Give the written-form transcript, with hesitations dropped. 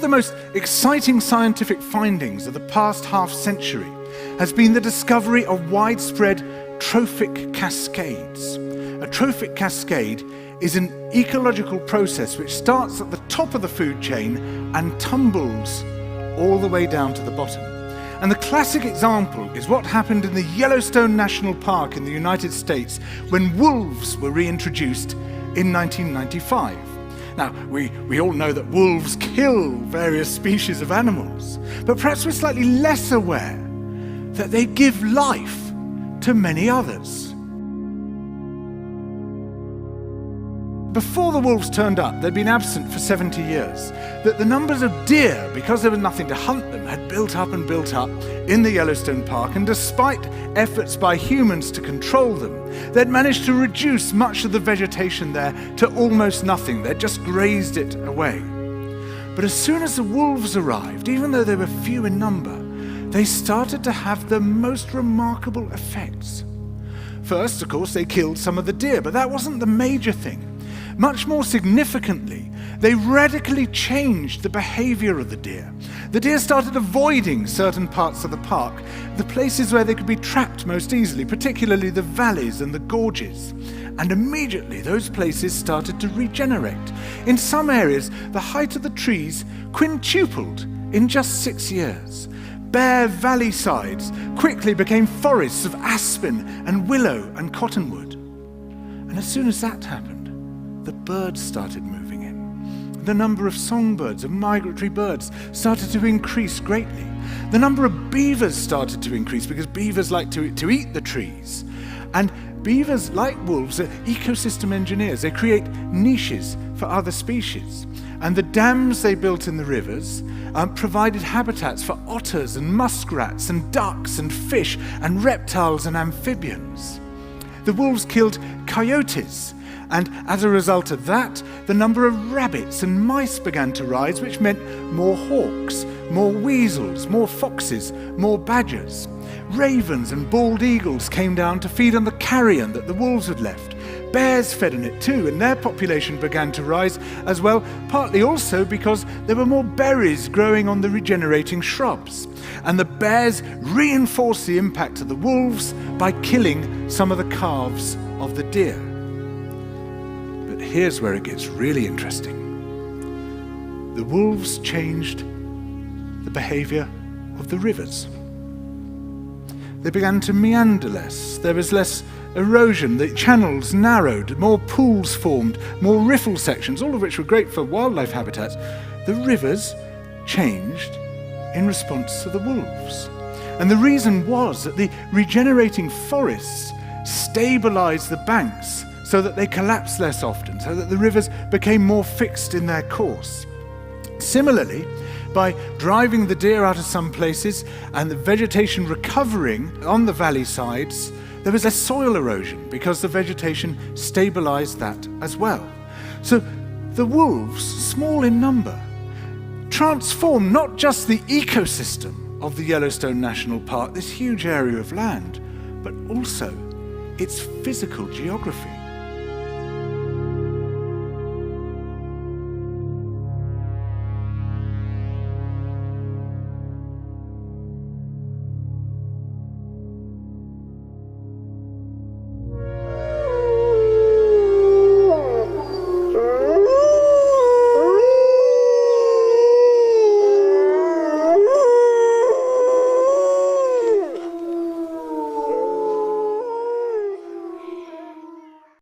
the most exciting scientific findings of the past half-century has been the discovery of widespread trophic cascades. A trophic cascade is an ecological process which starts at the top of the food chain and tumbles all the way down to the bottom. And the classic example is what happened in the Yellowstone National Park in the United States when wolves were reintroduced in 1995. Now, we all know that wolves kill various species of animals, but perhaps we're slightly less aware that they give life to many others. Before the wolves turned up, they'd been absent for 70 years. That the numbers of deer, because there was nothing to hunt them, had built up and built up in the Yellowstone Park, and despite efforts by humans to control them, they'd managed to reduce much of the vegetation there to almost nothing. They'd just grazed it away. But as soon as the wolves arrived, even though they were few in number, they started to have the most remarkable effects. First, of course, they killed some of the deer, but that wasn't the major thing. Much more significantly, they radically changed the behavior of the deer. The deer started avoiding certain parts of the park, the places where they could be trapped most easily, particularly the valleys and the gorges. And immediately those places started to regenerate. In some areas, the height of the trees quintupled in just 6 years. Bare valley sides quickly became forests of aspen and willow and cottonwood. And as soon as that happened, the birds started moving in. The number of songbirds, of migratory birds, started to increase greatly. The number of beavers started to increase because beavers like to eat the trees. And beavers, like wolves, are ecosystem engineers. They create niches for other species. And the dams they built in the rivers provided habitats for otters and muskrats and ducks and fish and reptiles and amphibians. The wolves killed coyotes, and as a result of that, the number of rabbits and mice began to rise, which meant more hawks, more weasels, more foxes, more badgers. Ravens and bald eagles came down to feed on the carrion that the wolves had left. Bears fed on it too, and their population began to rise as well, partly also because there were more berries growing on the regenerating shrubs. And the bears reinforced the impact of the wolves by killing some of the calves of the deer. But here's where it gets really interesting. The wolves changed the behavior of the rivers. They began to meander less. There was less erosion. The channels narrowed, more pools formed, more riffle sections, all of which were great for wildlife habitats. The rivers changed in response to the wolves. And the reason was that the regenerating forests stabilized the banks so that they collapsed less often, so that the rivers became more fixed in their course. Similarly, by driving the deer out of some places and the vegetation recovering on the valley sides, there was less soil erosion because the vegetation stabilized that as well. So the wolves, small in number, transformed not just the ecosystem of the Yellowstone National Park, this huge area of land, but also its physical geography.